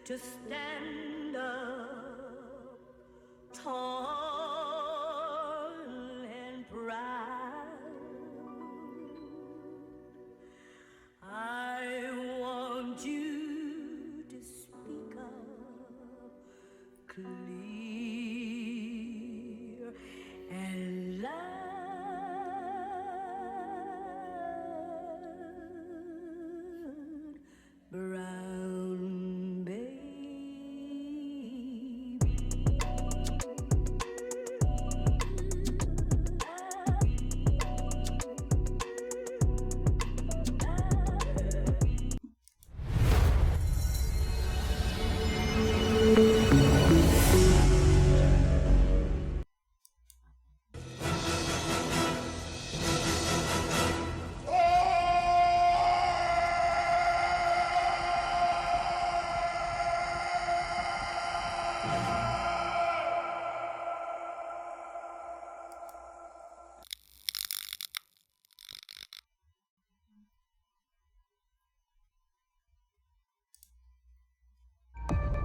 to stand up tall and proud. I want you to speak up clear and loud. Brown baby.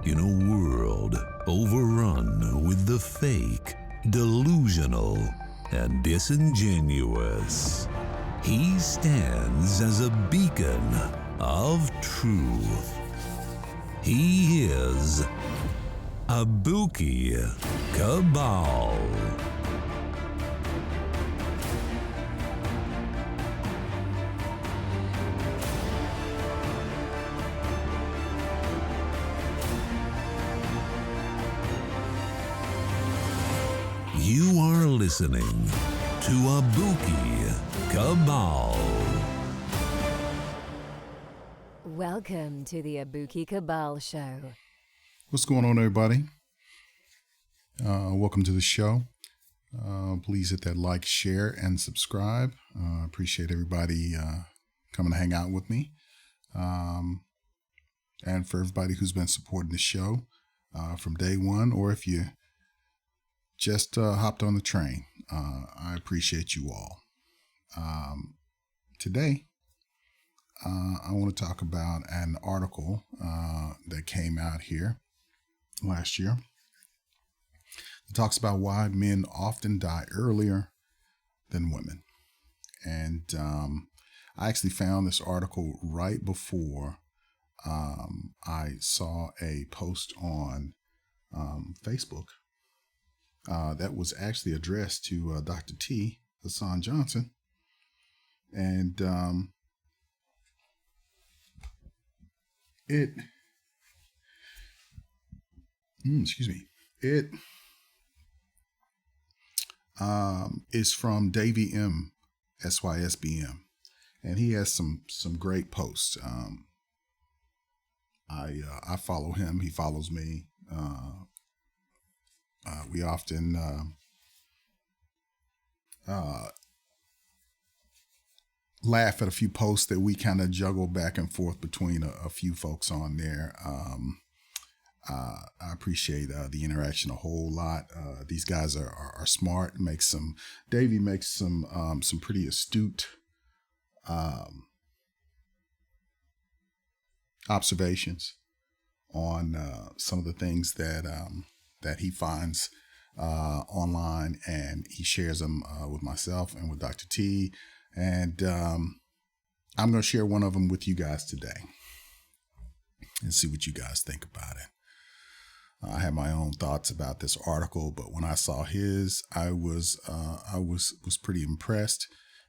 In a world overrun with the fake, delusional, and disingenuous, he stands as a beacon of truth. He is Abuki Cabal. You are listening to Abuki Cabal. Welcome to the Abuki Cabal Show. What's going on, everybody? Welcome to the show. Please hit that like, share, and subscribe. Appreciate everybody coming to hang out with me. And for everybody who's been supporting the show from day one, or if you just hopped on the train, I appreciate you all. Today, I want to talk about an article that came out here last year. It talks about why men often die earlier than women. And I actually found this article right before I saw a post on Facebook that was actually addressed to Dr. T, Hansen Johnson. And it is from Davey M, SYSBM, and he has some great posts. I follow him. He follows me. We often laugh at a few posts that we kind of juggle back and forth between a few folks on there. I appreciate the interaction a whole lot. These guys are smart. Davey makes some pretty astute observations on some of the things that he finds online, and he shares them with myself and with Dr. T. And I'm going to share one of them with you guys today and see what you guys think about it. I have my own thoughts about this article, but when I saw his, I was pretty impressed,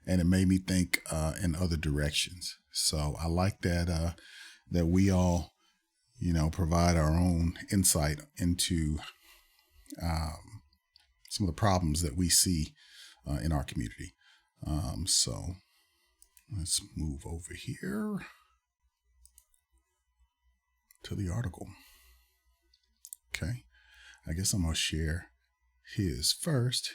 and it made me think in other directions. So I like that we all, provide our own insight into some of the problems that we see in our community. So let's move over here to the article. Okay, I guess I'm going to share his first.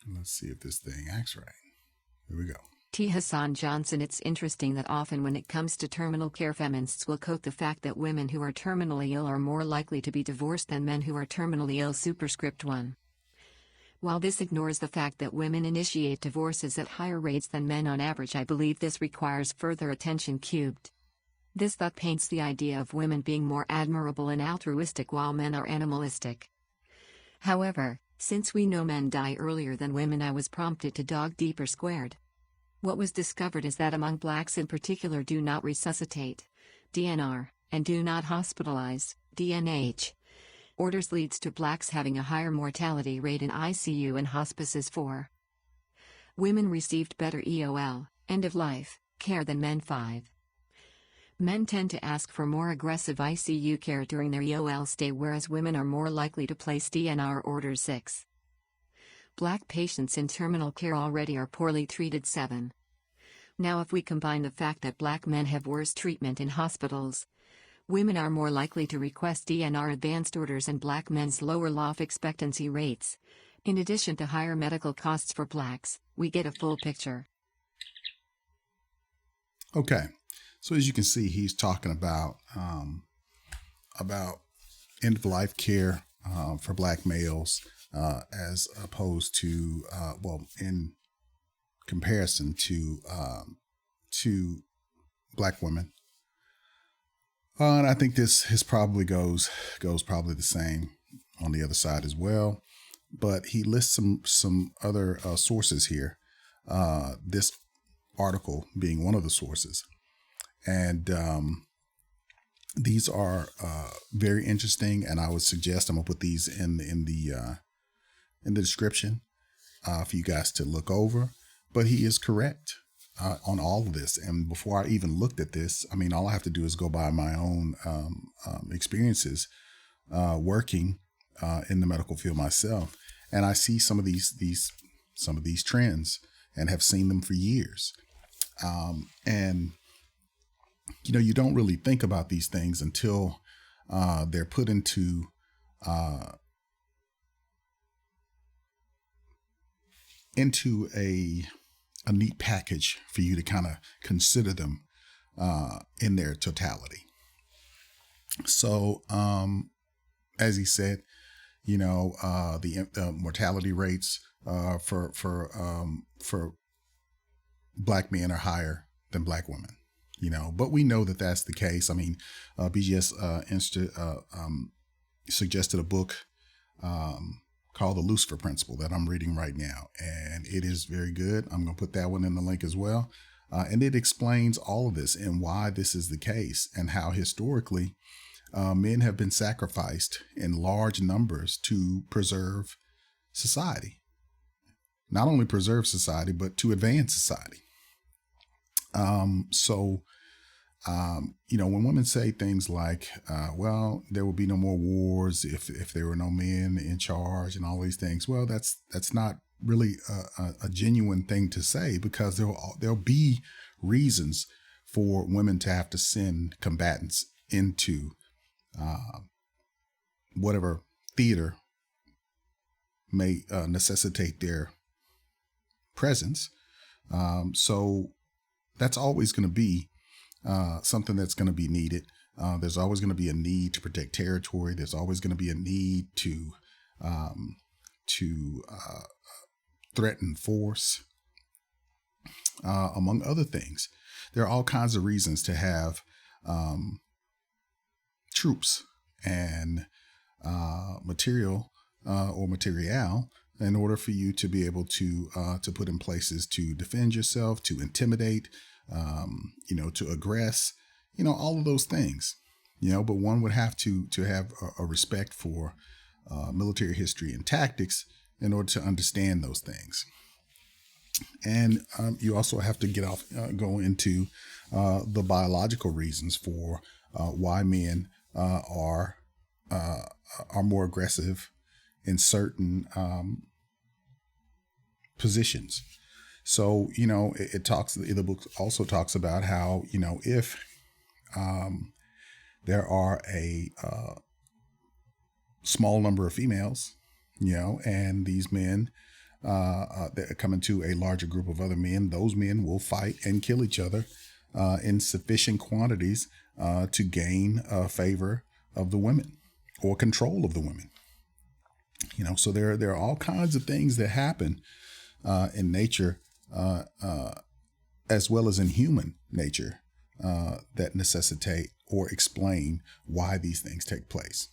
Let's see if this thing acts right. Here we go. T. Hansen Johnson. It's interesting that often when it comes to terminal care, feminists will quote the fact that women who are terminally ill are more likely to be divorced than men who are terminally ill. Superscript 1. While this ignores the fact that women initiate divorces at higher rates than men on average, I believe this requires further attention cubed. This thought paints the idea of women being more admirable and altruistic while men are animalistic. However, since we know men die earlier than women, I was prompted to dig deeper squared. What was discovered is that among blacks in particular do not resuscitate, DNR, and do not hospitalize, DNH. Orders leads to blacks having a higher mortality rate in ICU and hospices. 4. Women received better EOL, end of life, care than men. 5. Men tend to ask for more aggressive ICU care during their EOL stay, whereas women are more likely to place DNR orders. 6. Black patients in terminal care already are poorly treated. 7. Now, if we combine the fact that black men have worse treatment in hospitals, women are more likely to request DNR advanced orders, and black men's lower life expectancy rates, in addition to higher medical costs for blacks, we get a full picture. Okay, so as you can see, he's talking about end of life care for black males as opposed to in comparison to black women. And I think this probably goes probably the same on the other side as well. But he lists some other sources here. This article being one of the sources, and these are very interesting. And I would suggest I'm gonna put these in the description for you guys to look over. But he is correct on all of this. And before I even looked at this, I mean, all I have to do is go by my own experiences working in the medical field myself, and I see some of these trends and have seen them for years. And you don't really think about these things until they're put into a neat package for you to kind of consider them in their totality. So, as he said, the mortality rates for black men are higher than black women. But we know that that's the case. I mean, BGS Institute suggested a book called The Lucifer Principle that I'm reading right now, and it is very good. I'm going to put that one in the link as well. And it explains all of this and why this is the case, and how historically men have been sacrificed in large numbers to preserve society. Not only preserve society, but to advance society. When women say things like, there will be no more wars if there were no men in charge and all these things. Well, that's not really a genuine thing to say, because there'll be reasons for women to have to send combatants into whatever theater may necessitate their presence. So that's always going to be something that's going to be needed. There's always going to be a need to protect territory. There's always going to be a need to threaten force, among other things. There are all kinds of reasons to have troops and material in order for you to be able to put in places to defend yourself, to intimidate, to aggress, all of those things, but one would have to have a respect for military history and tactics in order to understand those things. And you also have to go into the biological reasons for why men are more aggressive in certain positions. So, the book also talks about how, if there are a small number of females, and these men that come into a larger group of other men, those men will fight and kill each other in sufficient quantities to gain favor of the women or control of the women. So there are all kinds of things that happen in nature, as well as in human nature, that necessitate or explain why these things take place.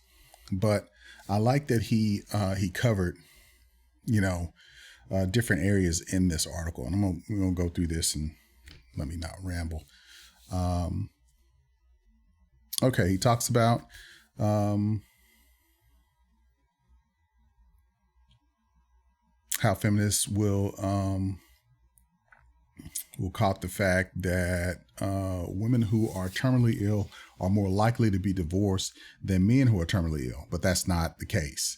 But I like that he covered, different areas in this article, and we're gonna go through this and let me not ramble. Okay, he talks about how feminists will caught the fact that women who are terminally ill are more likely to be divorced than men who are terminally ill, but that's not the case.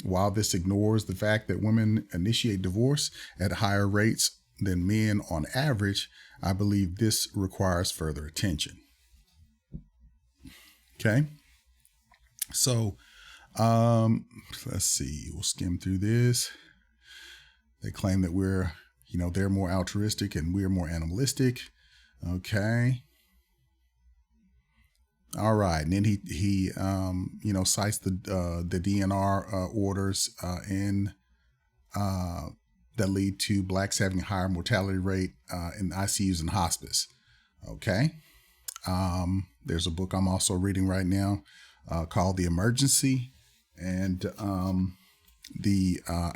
While this ignores the fact that women initiate divorce at higher rates than men on average, I believe this requires further attention. Okay, so let's see, we'll skim through this. They claim that they're more altruistic and we're more animalistic. Okay. All right. And then he cites the DNR orders that lead to blacks having a higher mortality rate in ICUs and hospice. Okay. There's a book I'm also reading right now called The Emergency, and I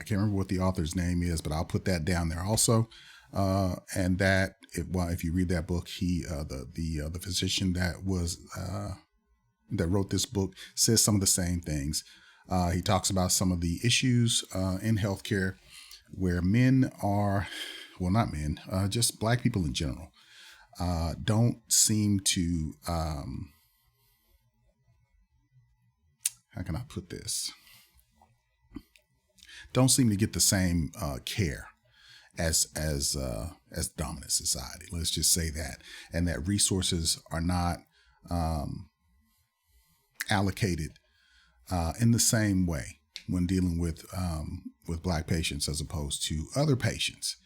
can't remember what the author's name is, but I'll put that down there also. And that if you read that book, the physician that wrote this book says some of the same things. He talks about some of the issues in healthcare where men are, well, not men, just black people in general, don't seem to, how can I put this? Don't seem to get the same care as dominant society. Let's just say that, and that resources are not allocated in the same way when dealing with black patients as opposed to other patients.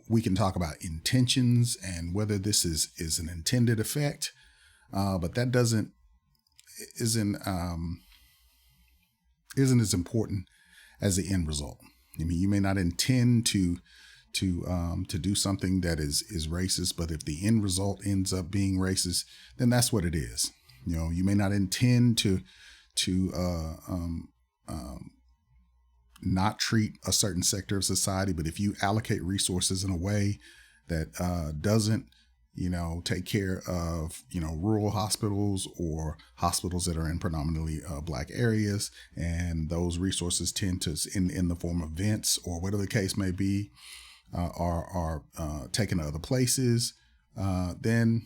We can talk about intentions and whether this is an intended effect, but that isn't as important as the end result. I mean, you may not intend to do something that is racist, but if the end result ends up being racist, then that's what it is. You may not intend to not treat a certain sector of society, but if you allocate resources in a way that doesn't take care of, rural hospitals or hospitals that are in predominantly black areas, and those resources tend to, in the form of vents or whatever the case may be, are taken to other places, then,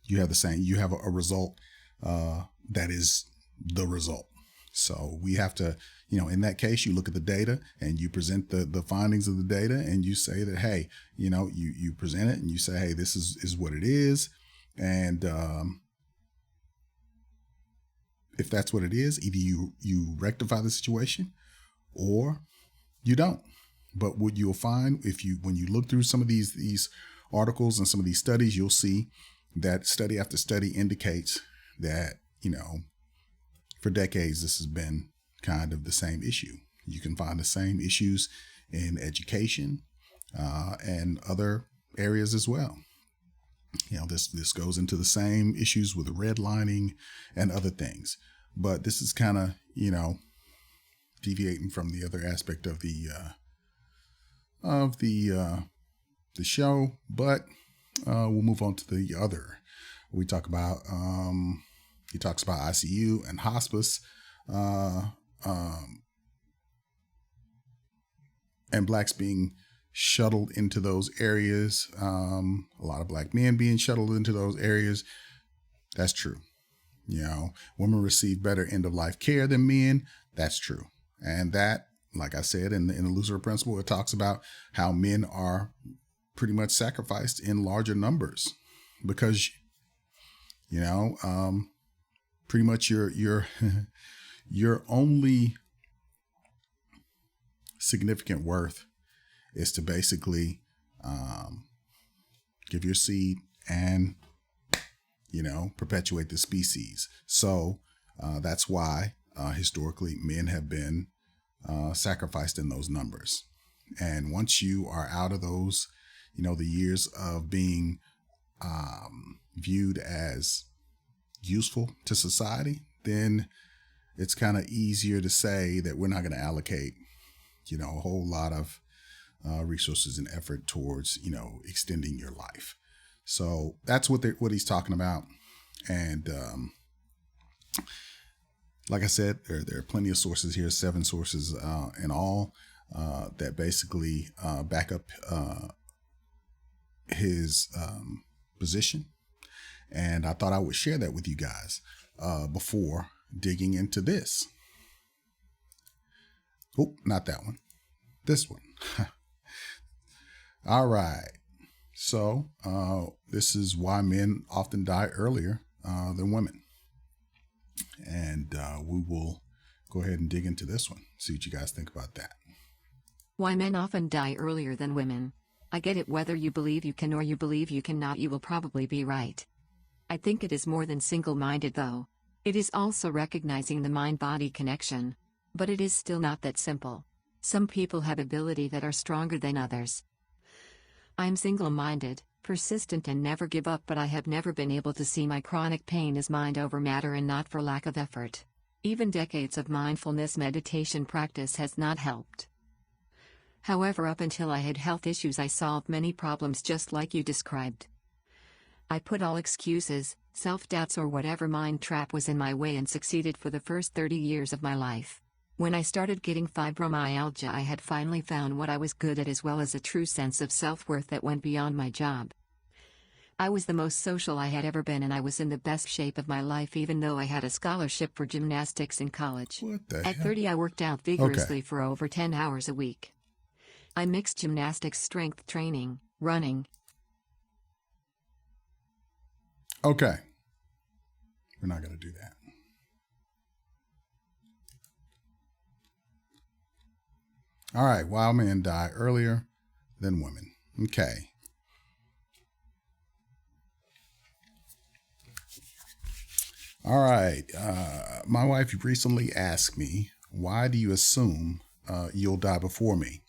you have a result that is the result. So we have to, in that case, you look at the data and you present the findings of the data and you say that, hey, you present it and you say, hey, this is what it is. And if that's what it is, either you rectify the situation or you don't. But what you'll find when you look through some of these articles and some of these studies, you'll see that study after study indicates that, for decades, this has been kind of the same issue. You can find the same issues in education and other areas as well. This goes into the same issues with redlining and other things. But this is kind of, deviating from the other aspect of the show. But we'll move on to the other. We talk about. He talks about ICU and hospice, and blacks being shuttled into those areas. A lot of black men being shuttled into those areas. That's true. Women receive better end of life care than men. That's true. And that, like I said, in the Lucifer principle, it talks about how men are pretty much sacrificed in larger numbers because, pretty much your only significant worth is to basically give your seed, and, perpetuate the species. So that's why historically men have been sacrificed in those numbers. And once you are out of those, the years of being viewed as useful to society, then it's kind of easier to say that we're not going to allocate, a whole lot of resources and effort towards, extending your life. So that's what he's talking about. And like I said, there are plenty of sources here, 7 sources in all that basically back up his position. And I thought I would share that with you guys before digging into this. Oh, not that one. This one. All right. So this is why men often die earlier than women. And we will go ahead and dig into this one. See what you guys think about that. Why men often die earlier than women. I get it. Whether you believe you can or you believe you cannot, you will probably be right. I think it is more than single-minded though. It is also recognizing the mind-body connection. But it is still not that simple. Some people have ability that are stronger than others. I'm single-minded, persistent and never give up, but I have never been able to see my chronic pain as mind over matter and not for lack of effort. Even decades of mindfulness meditation practice has not helped. However, up until I had health issues, I solved many problems just like you described. I put all excuses, self-doubts or whatever mind trap was in my way and succeeded for the first 30 years of my life. When I started getting fibromyalgia, I had finally found what I was good at, as well as a true sense of self-worth that went beyond my job. I was the most social I had ever been, and I was in the best shape of my life even though I had a scholarship for gymnastics in college. What the At hell? 30 I worked out vigorously for over 10 hours a week. I mixed gymnastics, strength training, running. Okay. We're not going to do that. All right. Why men die earlier than women. Okay. All right. My wife recently asked me, why do you assume you'll die before me?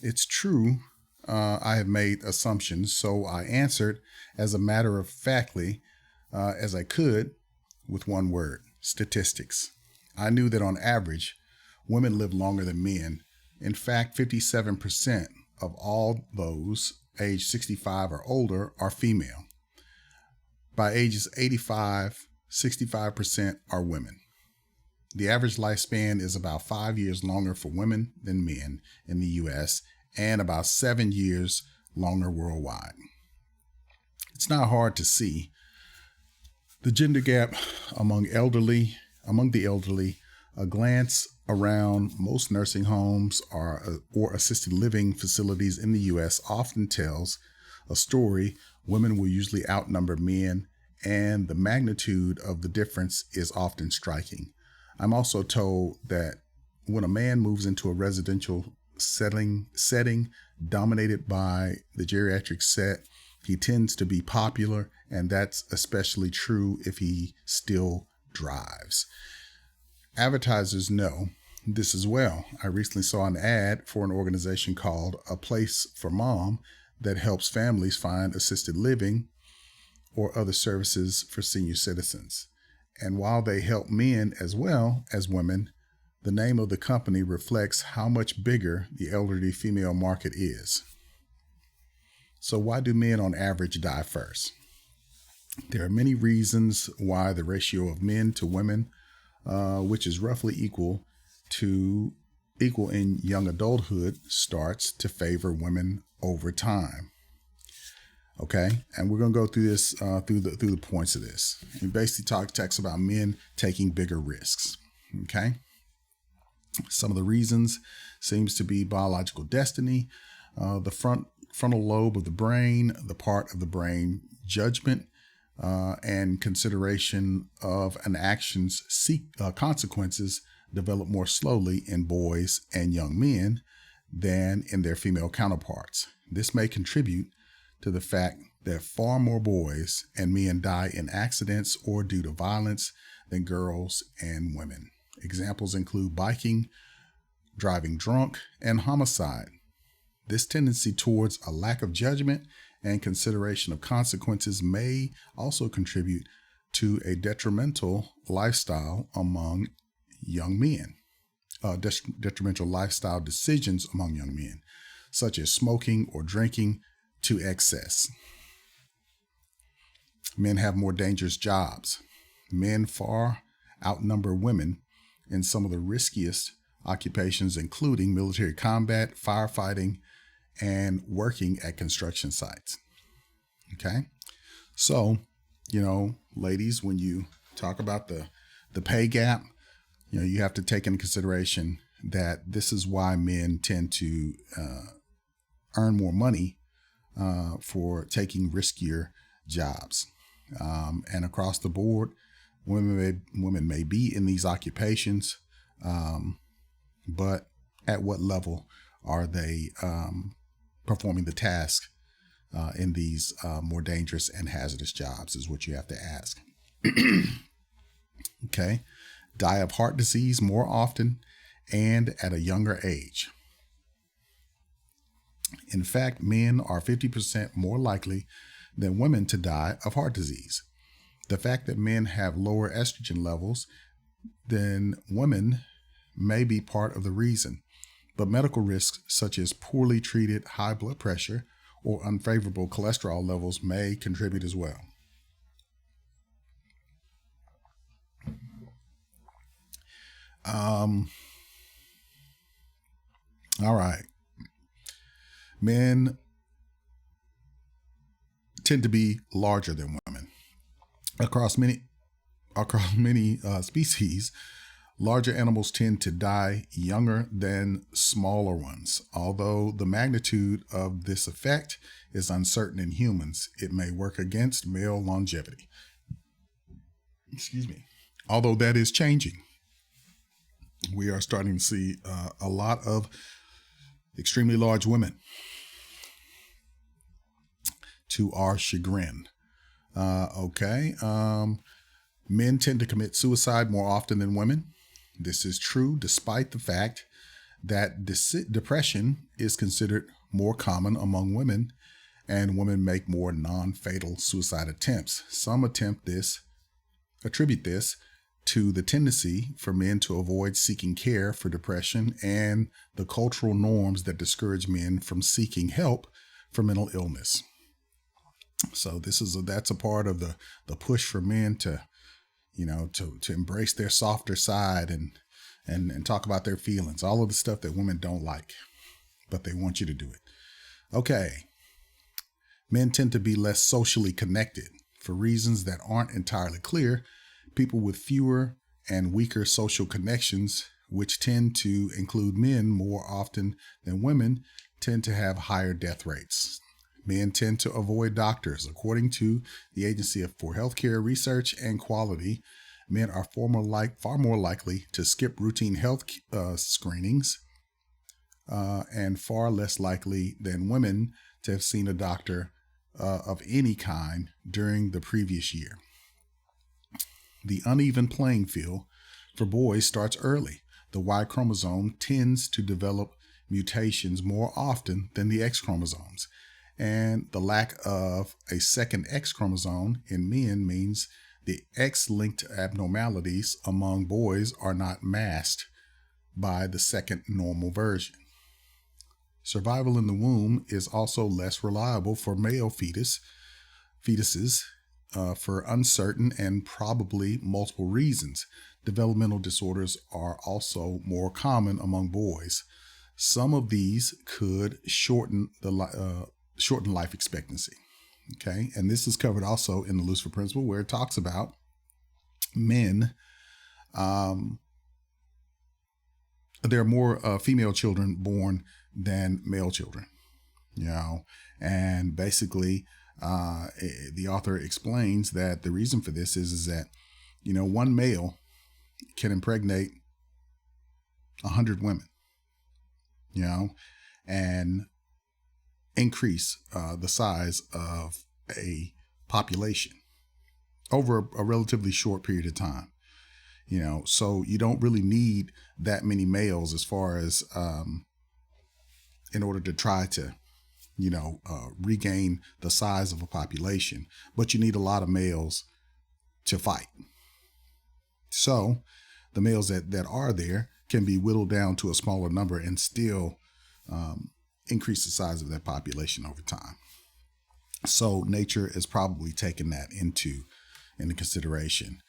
It's true. I have made assumptions, so I answered as a matter of factly as I could with one word: statistics. I knew that on average, women live longer than men. In fact, 57% of all those age 65 or older are female. By ages 85, 65% are women. The average lifespan is about 5 years longer for women than men in the U.S. and about 7 years longer worldwide. It's not hard to see the gender gap among the elderly. A glance around most nursing homes or assisted living facilities in the U.S. often tells a story. Women will usually outnumber men, and the magnitude of the difference is often striking. I'm also told that when a man moves into a residential setting dominated by the geriatric set, he tends to be popular, and that's especially true if he still drives. Advertisers know this as well. I recently saw an ad for an organization called A Place for Mom that helps families find assisted living or other services for senior citizens. And while they help men as well as women, the name of the company reflects how much bigger the elderly female market is. So why do men on average die first? There are many reasons why the ratio of men to women, which is roughly equal in young adulthood, starts to favor women over time. Okay, and we're going to go through this through the points of this. It basically talks about men taking bigger risks. Okay, some of the reasons seems to be biological destiny, the frontal lobe of the brain, the part of the brain judgment, and consideration of an action's consequences develop more slowly in boys and young men than in their female counterparts. This may contribute to the fact that far more boys and men die in accidents or due to violence than girls and women. Examples include biking, driving drunk, and homicide. This tendency towards a lack of judgment and consideration of consequences may also contribute to a detrimental lifestyle among young men, detrimental lifestyle decisions among young men, such as smoking or drinking to excess. Men have more dangerous jobs. Men far outnumber women in some of the riskiest occupations, including military combat, firefighting, and working at construction sites. Okay. So, ladies, when you talk about the pay gap, you have to take into consideration that this is why men tend to earn more money for taking riskier jobs. And across the board, women may be in these occupations, but at what level are they performing the task in these more dangerous and hazardous jobs is what you have to ask. Okay. Die of heart disease more often and at a younger age. In fact, men are 50% more likely than women to die of heart disease. The fact that men have lower estrogen levels than women may be part of the reason, but medical risks such as poorly treated high blood pressure or unfavorable cholesterol levels may contribute as well. All right. Men tend to be larger than women. Across many species, larger animals tend to die younger than smaller ones. Although the magnitude of this effect is uncertain in humans, it may work against male longevity. Excuse me. Although that is changing. We are starting to see a lot of extremely large women, to our chagrin. Men tend to commit suicide more often than women. This is true despite the fact that depression is considered more common among women, and women make more non-fatal suicide attempts. Some attribute this to the tendency for men to avoid seeking care for depression and the cultural norms that discourage men from seeking help for mental illness. So that's a part of the push for men to embrace their softer side and talk about their feelings, all of the stuff that women don't like, but they want you to do it. Okay. Men tend to be less socially connected for reasons that aren't entirely clear. People with fewer and weaker social connections, which tend to include men more often than women, tend to have higher death rates. Men tend to avoid doctors. According to the Agency for Healthcare Research and Quality, men are far more likely to skip routine health screenings and far less likely than women to have seen a doctor of any kind during the previous year. The uneven playing field for boys starts early. The Y chromosome tends to develop mutations more often than the X chromosomes. And the lack of a second X chromosome in men means the X-linked abnormalities among boys are not masked by the second normal version. Survival in the womb is also less reliable for male fetuses for uncertain and probably multiple reasons. Developmental disorders are also more common among boys. Some of these could shorten life expectancy. Okay. And this is covered also in the Lucifer Principle, where it talks about men. There are more female children born than male children, and basically the author explains that the reason for this is that, one male can impregnate 100 women, and increase the size of a population over a relatively short period of time. So you don't really need that many males as far as in order to try to, regain the size of a population, but you need a lot of males to fight. So the males that are there can be whittled down to a smaller number and still increase the size of that population over time. So nature is probably taking that into consideration.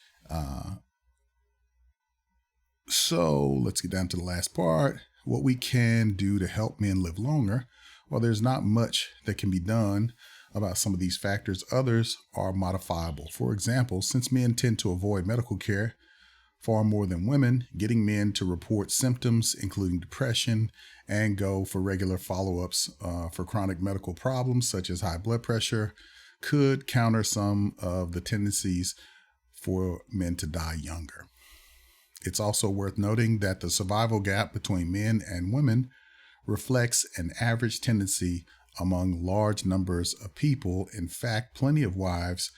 So let's get down to the last part. What we can do to help men live longer. Well, there's not much that can be done about some of these factors. Others are modifiable. For example, since men tend to avoid medical care far more than women, getting men to report symptoms, including depression, and go for regular follow-ups for chronic medical problems such as high blood pressure could counter some of the tendencies for men to die younger. It's also worth noting that the survival gap between men and women reflects an average tendency among large numbers of people. In fact, plenty of wives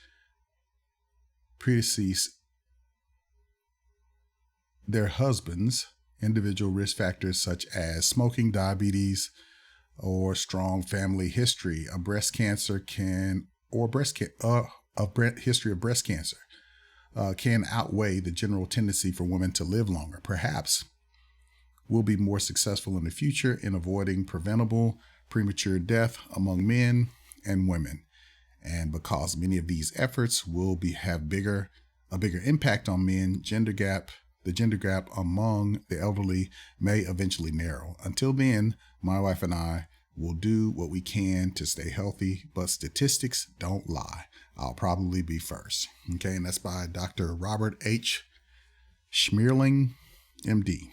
predecease their husbands. Individual risk factors such as smoking, diabetes, or strong family history of breast cancer history of breast cancer can outweigh the general tendency for women to live longer. Perhaps we'll be more successful in the future in avoiding preventable premature death among men and women. And because many of these efforts will have a bigger impact on men, the gender gap among the elderly may eventually narrow. Until then, my wife and I will do what we can to stay healthy, but statistics don't lie. I'll probably be first. Okay, and that's by Dr. Robert H. Spurling, MD.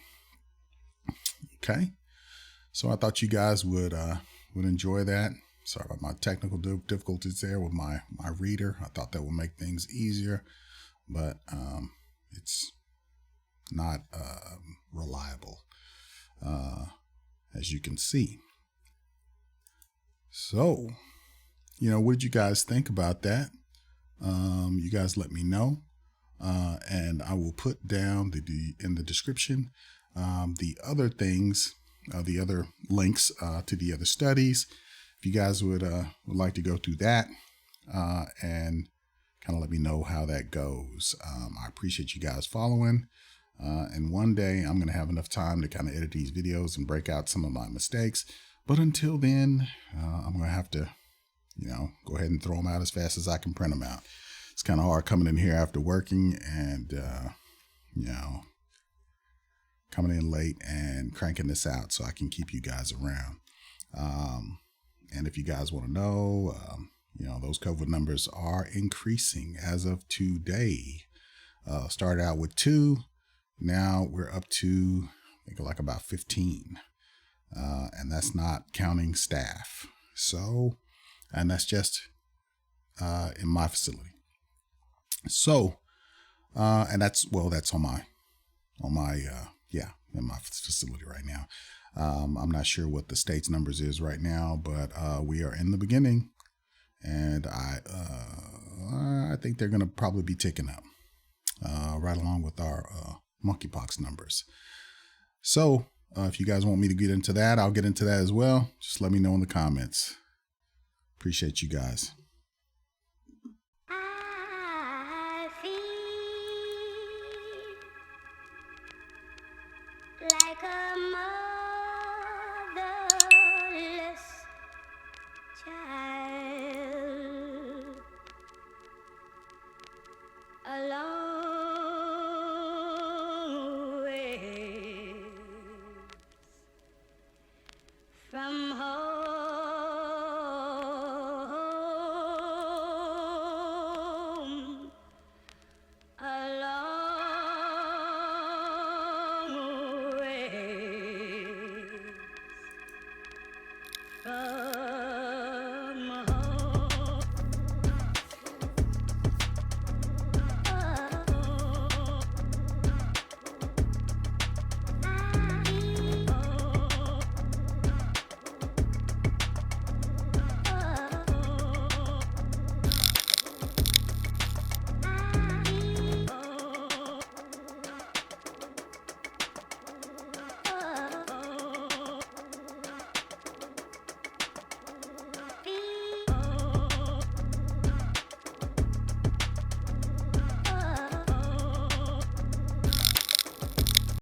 Okay, so I thought you guys would enjoy that. Sorry about my technical difficulties there with my reader. I thought that would make things easier, but it's not reliable, as you can see. So, what did you guys think about that? You guys let me know, and I will put down in the description the other things, the other links to the other studies. If you guys would like to go through that and kind of let me know how that goes. I appreciate you guys following. And one day I'm going to have enough time to kind of edit these videos and break out some of my mistakes. But until then, I'm going to have to, go ahead and throw them out as fast as I can print them out. It's kind of hard coming in here after working and, coming in late and cranking this out so I can keep you guys around. And if you guys want to know, those COVID numbers are increasing as of today. Started out with 2. Now we're up to, I think, like about 15. And that's not counting staff. So, and that's just in my facility. So, and that's on my in my facility right now. I'm not sure what the state's numbers is right now, but we are in the beginning, and I think they're going to probably be ticking up right along with our monkeypox numbers. So if you guys want me to get into that, I'll get into that as well. Just let me know in the comments. Appreciate you guys. I feel like a motherless child, a long way from home.